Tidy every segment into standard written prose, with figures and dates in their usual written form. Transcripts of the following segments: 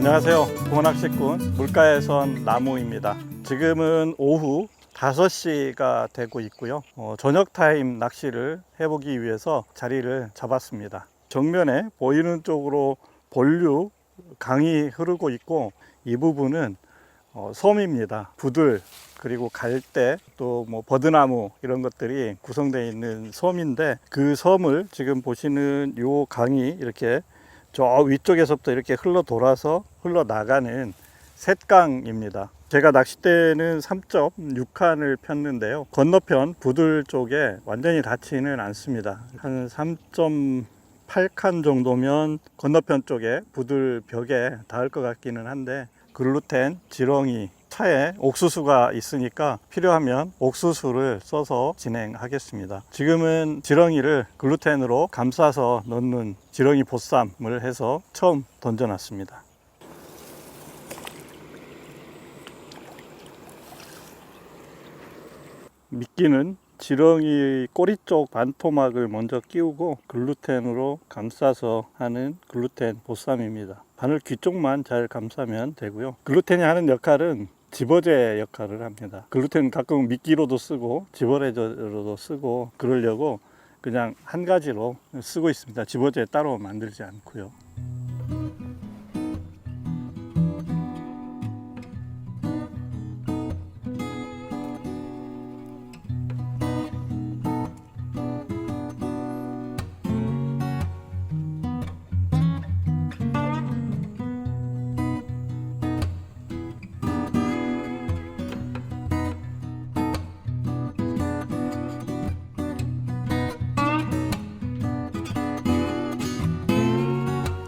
안녕하세요. 동원낚시꾼 물가에선 나무입니다. 지금은 오후 5시가 되고 있고요. 저녁 타임 낚시를 해보기 위해서 자리를 잡았습니다. 정면에 보이는 쪽으로 본류 강이 흐르고 있고, 이 부분은 섬입니다. 부들 그리고 갈대 또 뭐 버드나무 이런 것들이 구성되어 있는 섬인데, 그 섬을 지금 보시는 요 강이 이렇게 저 위쪽에서부터 이렇게 흘러 돌아서 흘러나가는 셋강입니다. 제가 낚싯대는 3.6칸을 폈는데요. 건너편 부들 쪽에 완전히 닿지는 않습니다. 한 3.8칸 정도면 건너편 쪽에 부들 벽에 닿을 것 같기는 한데, 글루텐, 지렁이, 차에 옥수수가 있으니까 필요하면 옥수수를 써서 진행하겠습니다. 지금은 지렁이를 글루텐으로 감싸서 넣는 지렁이 보쌈을 해서 처음 던져놨습니다. 미끼는 지렁이 꼬리 쪽 반토막을 먼저 끼우고 글루텐으로 감싸서 하는 글루텐 보쌈입니다. 바늘 귀 쪽만 잘 감싸면 되고요. 글루텐이 하는 역할은 집어제 역할을 합니다. 글루텐 가끔 미끼로도 쓰고 집어제로도 쓰고 그러려고 그냥 한 가지로 쓰고 있습니다. 집어제 따로 만들지 않고요.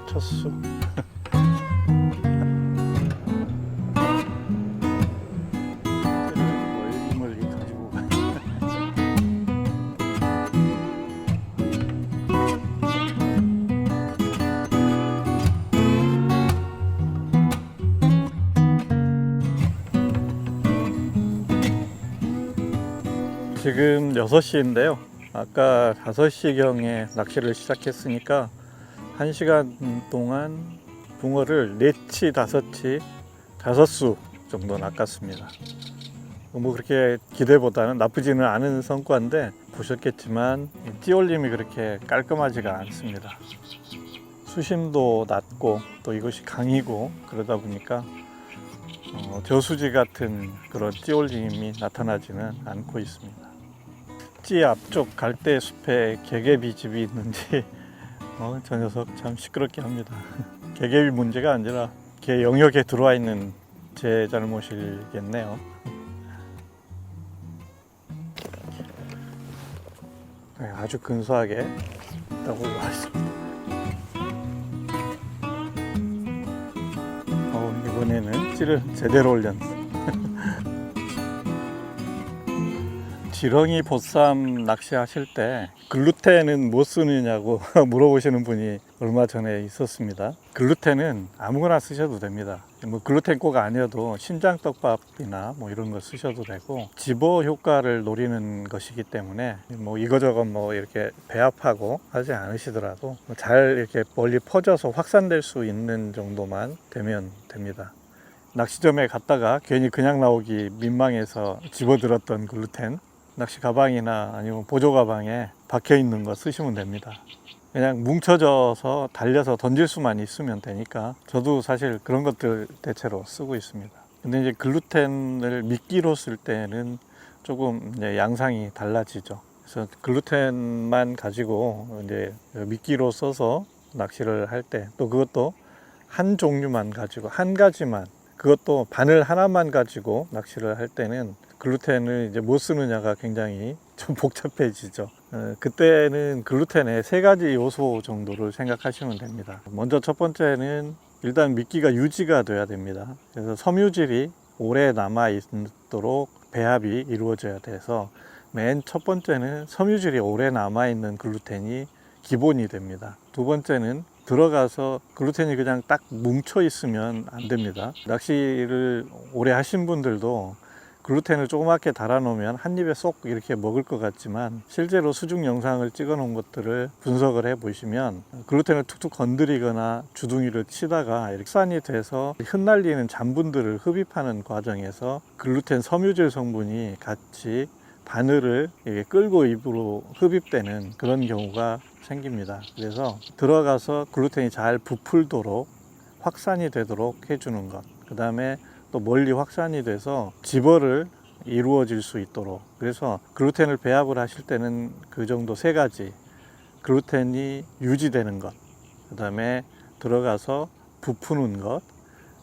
쳤수. 멀리 가지고 가. 지금 6시인데요. 아까 5시경에 낚시를 시작했으니까 1시간 동안 붕어를 4치, 5치, 5수 정도 낚았습니다. 뭐 그렇게 기대보다는 나쁘지는 않은 성과인데, 보셨겠지만 찌올림이 그렇게 깔끔하지가 않습니다. 수심도 낮고 또 이것이 강이고 그러다 보니까 저수지 같은 그런 찌올림이 나타나지는 않고 있습니다. 찌 앞쪽 갈대 숲에 개개비 집이 있는지 저 녀석 참 시끄럽게 합니다. 개개비 문제가 아니라 개 영역에 들어와 있는 제 잘못이겠네요. 아주 근소하게 딱 올라와 있습니다. 이번에는 찌를 제대로 올렸네. 지렁이 보쌈 낚시하실 때 글루텐은 뭐 쓰느냐고 물어보시는 분이 얼마 전에 있었습니다. 글루텐은 아무거나 쓰셔도 됩니다. 뭐 글루텐 꼭 아니어도 신장떡밥이나 뭐 이런 거 쓰셔도 되고, 집어 효과를 노리는 것이기 때문에 뭐 이거저거 뭐 이렇게 배합하고 하지 않으시더라도 잘 이렇게 멀리 퍼져서 확산될 수 있는 정도만 되면 됩니다. 낚시점에 갔다가 괜히 그냥 나오기 민망해서 집어들었던 글루텐, 낚시 가방이나 아니면 보조 가방에 박혀 있는 거 쓰시면 됩니다. 그냥 뭉쳐져서 달려서 던질 수만 있으면 되니까 저도 사실 그런 것들 대체로 쓰고 있습니다. 근데 이제 글루텐을 미끼로 쓸 때는 조금 이제 양상이 달라지죠. 그래서 글루텐만 가지고 이제 미끼로 써서 낚시를 할 때, 또 그것도 한 종류만 가지고 한 가지만, 그것도 바늘 하나만 가지고 낚시를 할 때는 글루텐을 이제 못 쓰느냐가 굉장히 좀 복잡해지죠. 그때는 글루텐의 3가지 요소 정도를 생각하시면 됩니다. 먼저 첫 번째는 일단 미끼가 유지가 돼야 됩니다. 그래서 섬유질이 오래 남아 있도록 배합이 이루어져야 돼서, 맨 첫 번째는 섬유질이 오래 남아 있는 글루텐이 기본이 됩니다. 두 번째는 들어가서 글루텐이 그냥 딱 뭉쳐 있으면 안 됩니다. 낚시를 오래 하신 분들도 글루텐을 조그맣게 달아 놓으면 한 입에 쏙 이렇게 먹을 것 같지만 실제로 수중 영상을 찍어 놓은 것들을 분석을 해 보시면 글루텐을 툭툭 건드리거나 주둥이를 치다가 이렇게 흡산이 돼서 흩날리는 잔분들을 흡입하는 과정에서 글루텐 섬유질 성분이 같이 바늘을 끌고 입으로 흡입되는 그런 경우가 생깁니다. 그래서 들어가서 글루텐이 잘 부풀도록 확산이 되도록 해주는 것, 그 다음에 또 멀리 확산이 돼서 집어를 이루어질 수 있도록, 그래서 글루텐을 배합을 하실 때는 그 정도 세 가지, 글루텐이 유지되는 것, 그 다음에 들어가서 부푸는 것,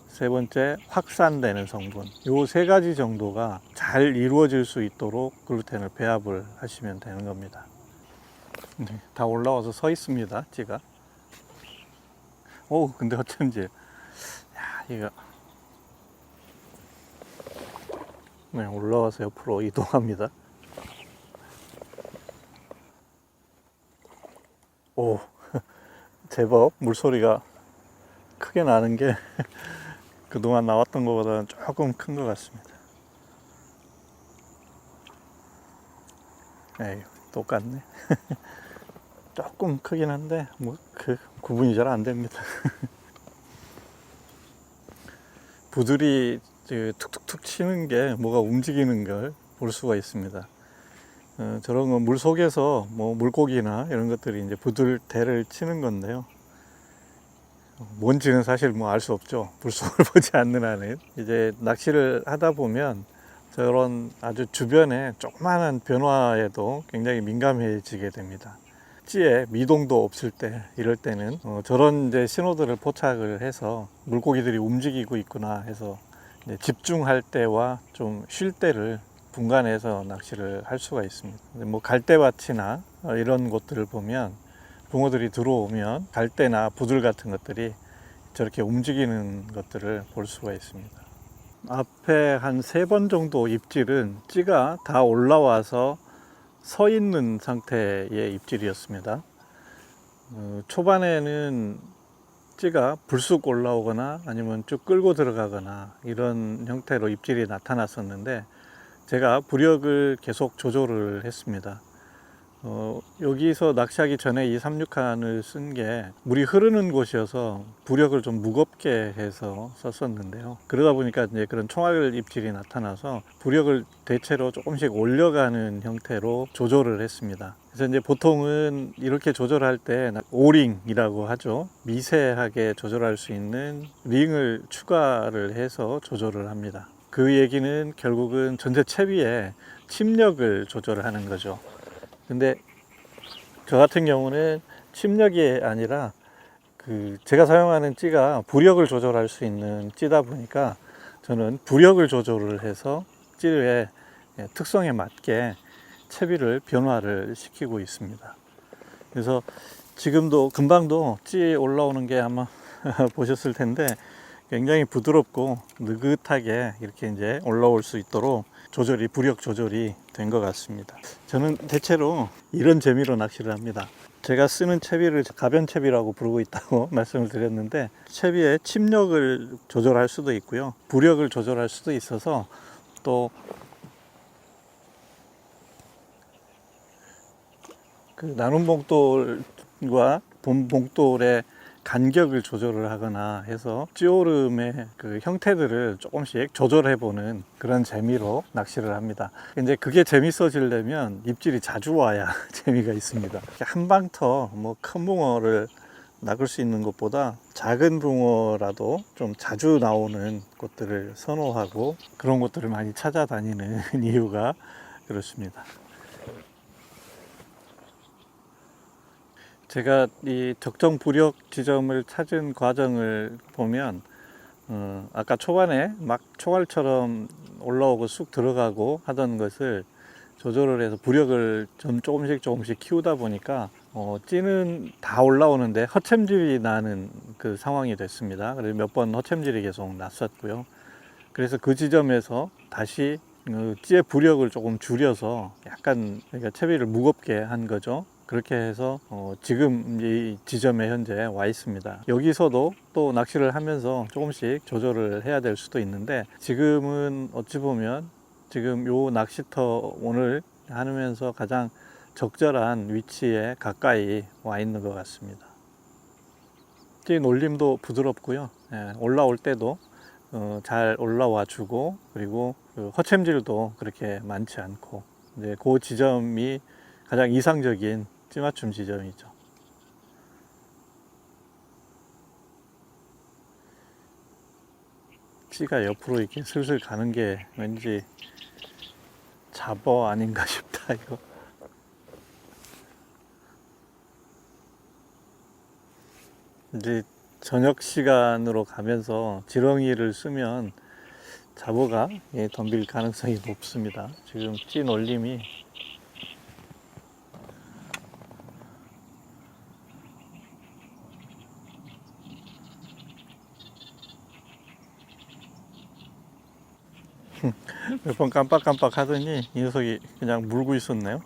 세 번째 확산되는 성분, 요 세 가지 정도가 잘 이루어질 수 있도록 글루텐을 배합을 하시면 되는 겁니다. 네, 다 올라와서 서 있습니다. 찌가. 오, 근데 어쩐지 이거 네, 올라와서 옆으로 이동합니다. 오, 제법 물소리가 크게 나는 게 그동안 나왔던 것보다는 조금 큰 것 같습니다. 에이, 똑같네. 조금 크긴 한데 뭐 그 구분이 잘 안 됩니다. 부들이 툭툭툭 치는 게 뭐가 움직이는 걸 볼 수가 있습니다. 저런 건 물 속에서 뭐 물고기나 이런 것들이 이제 부들대를 치는 건데요. 뭔지는 사실 뭐 알 수 없죠. 물속을 보지 않는 한은. 이제 낚시를 하다 보면 저런 아주 주변에 조그마한 변화에도 굉장히 민감해지게 됩니다. 찌에 미동도 없을 때, 이럴 때는 저런 이제 신호들을 포착을 해서 물고기들이 움직이고 있구나 해서 이제 집중할 때와 좀 쉴 때를 분간해서 낚시를 할 수가 있습니다. 뭐 갈대밭이나 이런 곳들을 보면 붕어들이 들어오면 갈대나 부들 같은 것들이 저렇게 움직이는 것들을 볼 수가 있습니다. 앞에 한 3번 정도 입질은 찌가 다 올라와서 서 있는 상태의 입질이었습니다. 초반에는 찌가 불쑥 올라오거나 아니면 쭉 끌고 들어가거나 이런 형태로 입질이 나타났었는데 제가 부력을 계속 조절을 했습니다. 여기서 낚시하기 전에 이 360칸을 쓴 게 물이 흐르는 곳이어서 부력을 좀 무겁게 해서 썼었는데요. 그러다 보니까 이제 그런 총알 입질이 나타나서 부력을 대체로 조금씩 올려가는 형태로 조절을 했습니다. 그래서 이제 보통은 이렇게 조절할 때 오링이라고 하죠. 미세하게 조절할 수 있는 링을 추가를 해서 조절을 합니다. 그 얘기는 결국은 전체 채비의 침력을 조절을 하는 거죠. 근데 저 같은 경우는 침력이 아니라 제가 사용하는 찌가 부력을 조절할 수 있는 찌다 보니까 저는 부력을 조절을 해서 찌의 특성에 맞게 채비를 변화를 시키고 있습니다. 그래서 지금도 금방도 찌 올라오는 게 아마 보셨을 텐데 굉장히 부드럽고 느긋하게 이렇게 이제 올라올 수 있도록 부력 조절이 된 것 같습니다. 저는 대체로 이런 재미로 낚시를 합니다. 제가 쓰는 채비를 가변 채비라고 부르고 있다고 말씀을 드렸는데 채비의 침력을 조절할 수도 있고요. 부력을 조절할 수도 있어서 또 나눔 봉돌과 본 봉돌의 간격을 조절을 하거나 해서 찌오름의 형태들을 조금씩 조절해 보는 그런 재미로 낚시를 합니다. 이제 그게 재밌어지려면 입질이 자주 와야 재미가 있습니다. 한방터 뭐 큰 붕어를 낚을 수 있는 것보다 작은 붕어라도 좀 자주 나오는 곳들을 선호하고 그런 곳들을 많이 찾아다니는 이유가 그렇습니다. 제가 이 적정 부력 지점을 찾은 과정을 보면 아까 초반에 막 총알처럼 올라오고 쑥 들어가고 하던 것을 조절을 해서 부력을 좀 조금씩 키우다 보니까 찌는 다 올라오는데 허챔질이 나는 그 상황이 됐습니다. 그래서 몇 번 허챔질이 계속 났었고요. 그래서 그 지점에서 다시 찌의 부력을 조금 줄여서 약간 그러니까 채비를 무겁게 한 거죠. 그렇게 해서 지금 이 지점에 현재 와 있습니다. 여기서도 또 낚시를 하면서 조금씩 조절을 해야 될 수도 있는데 지금은 어찌 보면 지금 요 낚시터 오늘 하면서 가장 적절한 위치에 가까이 와 있는 것 같습니다. 찌 놀림도 부드럽고요. 예, 올라올 때도 잘 올라와 주고, 그리고 그 허챔질도 그렇게 많지 않고, 이제 그 지점이 가장 이상적인 찌맞춤 지점이죠. 찌가 옆으로 이렇게 슬슬 가는 게 왠지 잡어 아닌가 싶다 이거. 이제 저녁 시간으로 가면서 지렁이를 쓰면 잡어가 덤빌 가능성이 높습니다. 지금 찌 놀림이 몇 번 깜빡깜빡 하더니 이 녀석이 그냥 물고 있었네요.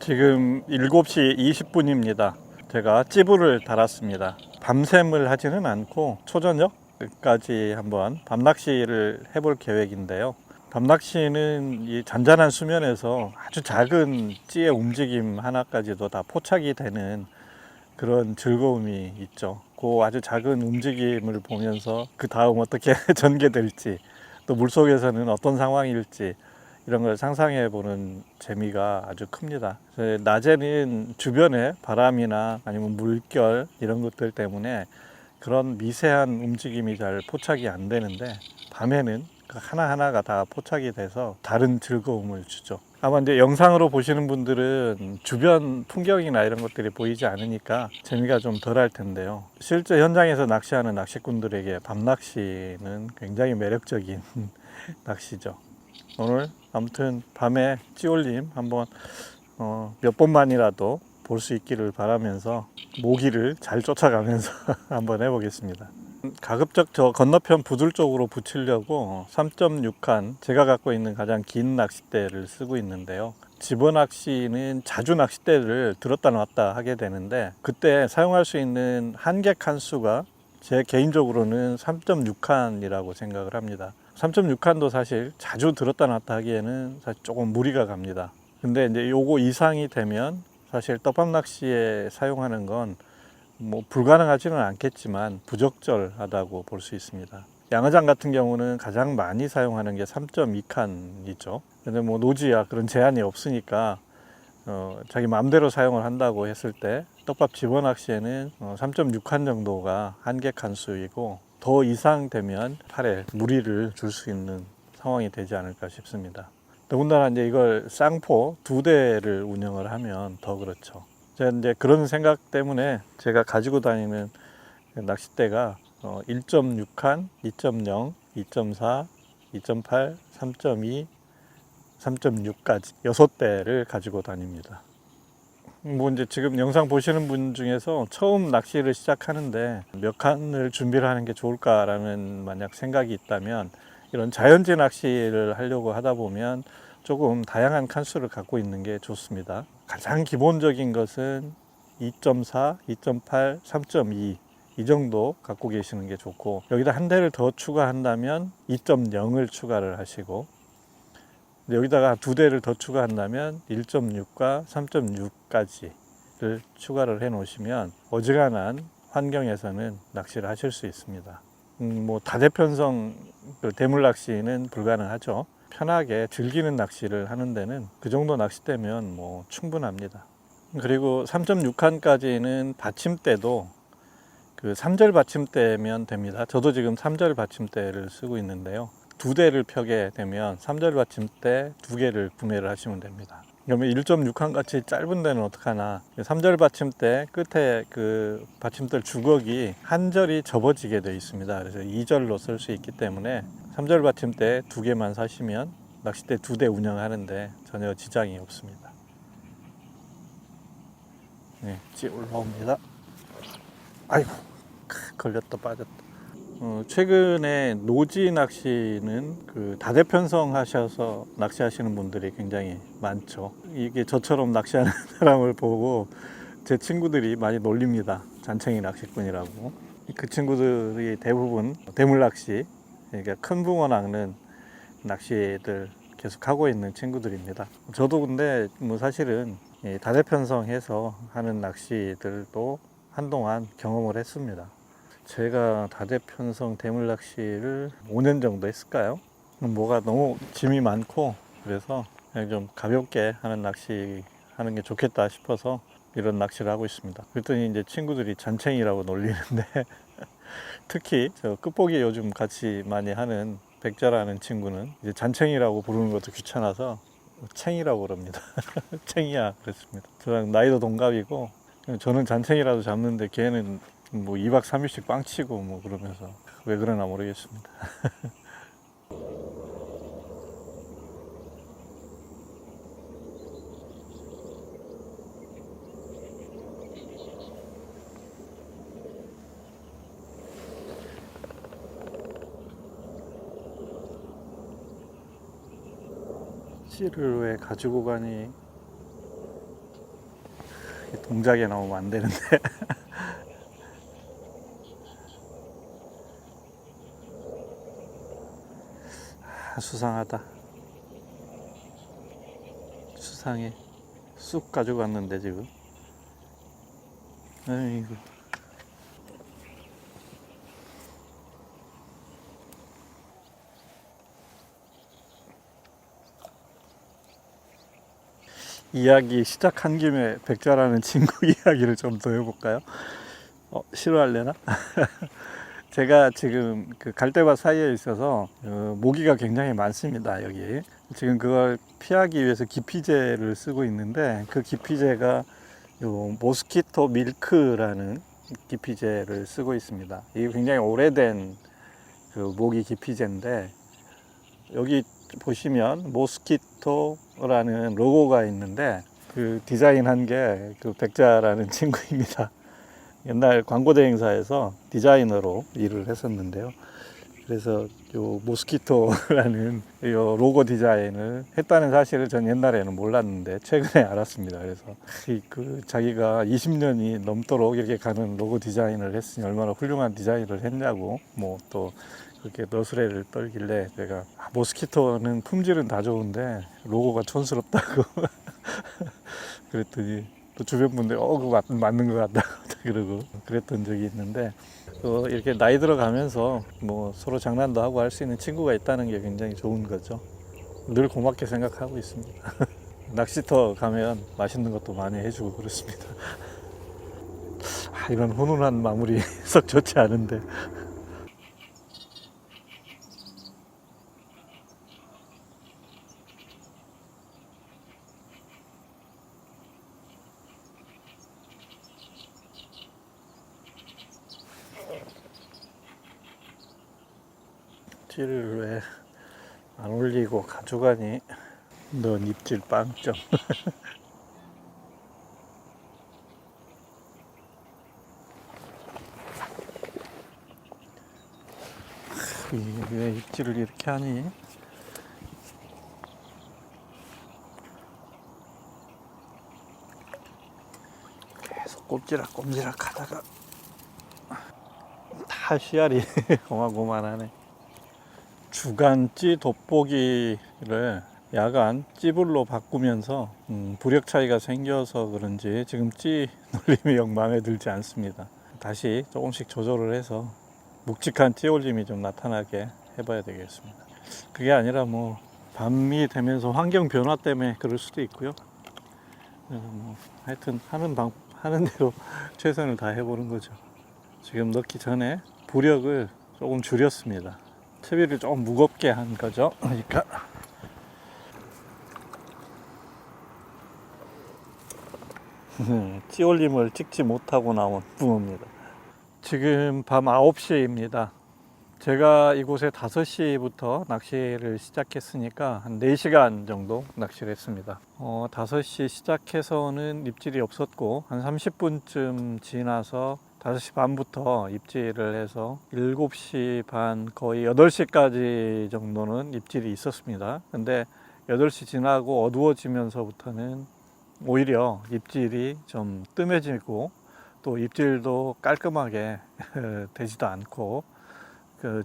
지금 7시 20분입니다. 제가 찌부를 달았습니다. 밤샘을 하지는 않고 초저녁까지 한번 밤낚시를 해볼 계획인데요. 밤낚시는 이 잔잔한 수면에서 아주 작은 찌의 움직임 하나까지도 다 포착이 되는 그런 즐거움이 있죠. 그 아주 작은 움직임을 보면서 그 다음 어떻게 전개될지, 또 물속에서는 어떤 상황일지 이런 걸 상상해 보는 재미가 아주 큽니다. 낮에는 주변에 바람이나 아니면 물결 이런 것들 때문에 그런 미세한 움직임이 잘 포착이 안 되는데, 밤에는 그 하나하나가 다 포착이 돼서 다른 즐거움을 주죠. 아마 이제 영상으로 보시는 분들은 주변 풍경이나 이런 것들이 보이지 않으니까 재미가 좀 덜할 텐데요. 실제 현장에서 낚시하는 낚시꾼들에게 밤낚시는 굉장히 매력적인 낚시죠. 오늘 아무튼 밤에 찌올림 한번 몇 번만이라도 볼 수 있기를 바라면서 모기를 잘 쫓아가면서 한번 해보겠습니다. 가급적 저 건너편 부들 쪽으로 붙이려고 3.6칸 제가 갖고 있는 가장 긴 낚싯대를 쓰고 있는데요. 집어낚시는 자주 낚싯대를 들었다 놨다 하게 되는데, 그때 사용할 수 있는 한계 칸수가 제 개인적으로는 3.6칸이라고 생각을 합니다. 3.6칸도 사실 자주 들었다 놨다 하기에는 사실 조금 무리가 갑니다. 근데 이제 요거 이상이 되면 사실 떡밥 낚시에 사용하는 건 뭐 불가능하지는 않겠지만 부적절하다고 볼 수 있습니다. 양어장 같은 경우는 가장 많이 사용하는 게 3.2칸이죠. 근데 뭐 노지야 그런 제한이 없으니까 자기 마음대로 사용을 한다고 했을 때 떡밥 집어낚시에는 3.6칸 정도가 한계 칸수이고, 더 이상 되면 팔에 무리를 줄 수 있는 상황이 되지 않을까 싶습니다. 더군다나 이제 이걸 쌍포 2대를 운영을 하면 더 그렇죠. 제가 이제 그런 생각 때문에 제가 가지고 다니는 낚싯대가 1.6칸, 2.0, 2.4, 2.8, 3.2, 3.6까지 6대를 가지고 다닙니다. 뭐 이제 지금 영상 보시는 분 중에서 처음 낚시를 시작하는데 몇 칸을 준비를 하는 게 좋을까라는 만약 생각이 있다면, 이런 자연재 낚시를 하려고 하다 보면 조금 다양한 칸수를 갖고 있는 게 좋습니다. 가장 기본적인 것은 2.4, 2.8, 3.2 이 정도 갖고 계시는 게 좋고, 여기다 한 대를 더 추가한다면 2.0을 추가를 하시고, 여기다가 2대를 더 추가한다면 1.6과 3.6까지를 추가를 해 놓으시면 어지간한 환경에서는 낚시를 하실 수 있습니다. 뭐 다대편성 대물 낚시는 불가능하죠. 편하게 즐기는 낚시를 하는 데는 그 정도 낚싯대면 뭐 충분합니다. 그리고 3.6칸까지는 받침대도 그 3절 받침대면 됩니다. 저도 지금 3절 받침대를 쓰고 있는데요. 2대를 펴게 되면 3절 받침대 2개를 구매를 하시면 됩니다. 그러면 1.6칸 같이 짧은 데는 어떡하나, 3절 받침대 끝에 그 받침대 주걱이 한 절이 접어지게 되어 있습니다. 그래서 2절로 쓸 수 있기 때문에 3절 받침대 2개만 사시면 낚싯대 2대 운영하는데 전혀 지장이 없습니다. 네, 찌 올라옵니다. 아이고, 걸렸다 빠졌다. 최근에 노지 낚시는 그 다대편성 하셔서 낚시하시는 분들이 굉장히 많죠. 이게 저처럼 낚시하는 사람을 보고 제 친구들이 많이 놀립니다. 잔챙이 낚시꾼이라고. 그 친구들이 대부분 대물낚시, 그러니까 큰 붕어 낚는 낚시들 계속 하고 있는 친구들입니다. 저도 근데 뭐 사실은 다대편성해서 하는 낚시들도 한동안 경험을 했습니다. 제가 다대편성 대물낚시를 5년 정도 했을까요? 뭐가 너무 짐이 많고 그래서 그냥 좀 가볍게 하는 낚시 하는 게 좋겠다 싶어서 이런 낚시를 하고 있습니다. 그랬더니 이제 친구들이 잔챙이라고 놀리는데 특히 저 끝보기 요즘 같이 많이 하는 백자라는 친구는 이제 잔챙이라고 부르는 것도 귀찮아서 챙이라고 그럽니다. 챙이야 그랬습니다. 저랑 나이도 동갑이고 저는 잔챙이라도 잡는데 걔는 뭐 2박 3일씩 빵치고 뭐 그러면서 왜 그러나 모르겠습니다. 씨를 왜 가지고 가니? 동작에 나오면 안 되는데. 수상하다. 수상해. 쑥 가지고 왔는데 지금. 아이고. 이야기 시작한 김에 백자라는 친구 이야기를 좀 더 해볼까요? 싫어할래나? 제가 지금 그 갈대밭 사이에 있어서 모기가 굉장히 많습니다. 여기 지금 그걸 피하기 위해서 기피제를 쓰고 있는데 그 기피제가 요 모스키토 밀크라는 기피제를 쓰고 있습니다. 이게 굉장히 오래된 그 모기 기피제인데 여기 보시면 모스키토라는 로고가 있는데 그 디자인한 게 그 백자라는 친구입니다. 옛날 광고 대행사에서 디자이너로 일을 했었는데요. 그래서 요 모스키토라는 요 로고 디자인을 했다는 사실을 전 옛날에는 몰랐는데 최근에 알았습니다. 그래서 그 자기가 20년이 넘도록 이렇게 가는 로고 디자인을 했으니 얼마나 훌륭한 디자인을 했냐고 뭐 또 그렇게 너스레를 떨길래 제가 모스키토는 품질은 다 좋은데 로고가 촌스럽다고 그랬더니 또 주변 분들이 그거 맞는 것 같다 그러고 그랬던 적이 있는데 또 이렇게 나이 들어가면서 뭐 서로 장난도 하고 할 수 있는 친구가 있다는 게 굉장히 좋은 거죠. 늘 고맙게 생각하고 있습니다. 낚시터 가면 맛있는 것도 많이 해주고 그렇습니다. 이런 훈훈한 마무리 썩 좋지 않은데 찌를 왜 안 올리고 가져가니? 넌 입질 빵점. 왜 입질을 이렇게 하니? 계속 꼼지락꼼지락 하다가 다 씨알이 고만고만하네. 주간 찌 돋보기를 야간 찌불로 바꾸면서 부력 차이가 생겨서 그런지 지금 찌 놀림이 영 마음에 들지 않습니다. 다시 조금씩 조절을 해서 묵직한 찌 올림이 좀 나타나게 해봐야 되겠습니다. 그게 아니라 뭐 밤이 되면서 환경 변화 때문에 그럴 수도 있고요. 뭐 하여튼 하는 대로 최선을 다 해보는 거죠. 지금 넣기 전에 부력을 조금 줄였습니다. 채비를 조금 무겁게 한 거죠. 그러니까 찌올림을 찍지 못하고 나온 붕어입니다. 지금 밤 9시입니다. 제가 이곳에 5시부터 낚시를 시작했으니까 한 4시간 정도 낚시를 했습니다. 5시 시작해서는 입질이 없었고 한 30분쯤 지나서 5시 반부터 입질을 해서 7시 반 거의 8시까지 정도는 입질이 있었습니다. 근데 8시 지나고 어두워지면서부터는 오히려 입질이 좀 뜸해지고 또 입질도 깔끔하게 되지도 않고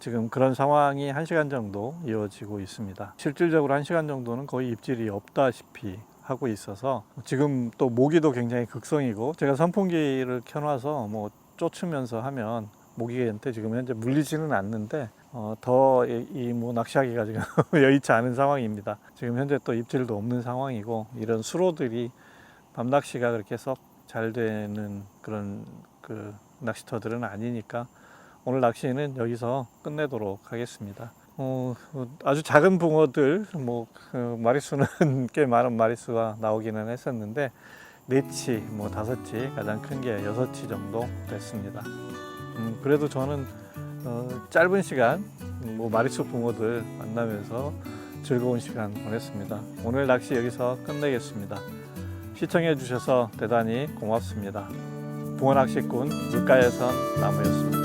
지금 그런 상황이 1시간 정도 이어지고 있습니다. 실질적으로 1시간 정도는 거의 입질이 없다시피 하고 있어서 지금 또 모기도 굉장히 극성이고 제가 선풍기를 켜놔서 뭐 쫓으면서 하면 모기한테 지금 현재 물리지는 않는데 더 이 뭐 낚시하기가 지금 여의치 않은 상황입니다. 지금 현재 또 입질도 없는 상황이고 이런 수로들이 밤 낚시가 그렇게 썩 잘 되는 그런 낚시터들은 아니니까 오늘 낚시는 여기서 끝내도록 하겠습니다. 아주 작은 붕어들 마리수는 꽤 많은 마리수가 나오기는 했었는데 4치, 5치, 가장 큰 게 6치 정도 됐습니다. 그래도 저는 짧은 시간 마리수 붕어들 만나면서 즐거운 시간 보냈습니다. 오늘 낚시 여기서 끝내겠습니다. 시청해 주셔서 대단히 고맙습니다. 붕어낚시꾼 물가에선 나무였습니다.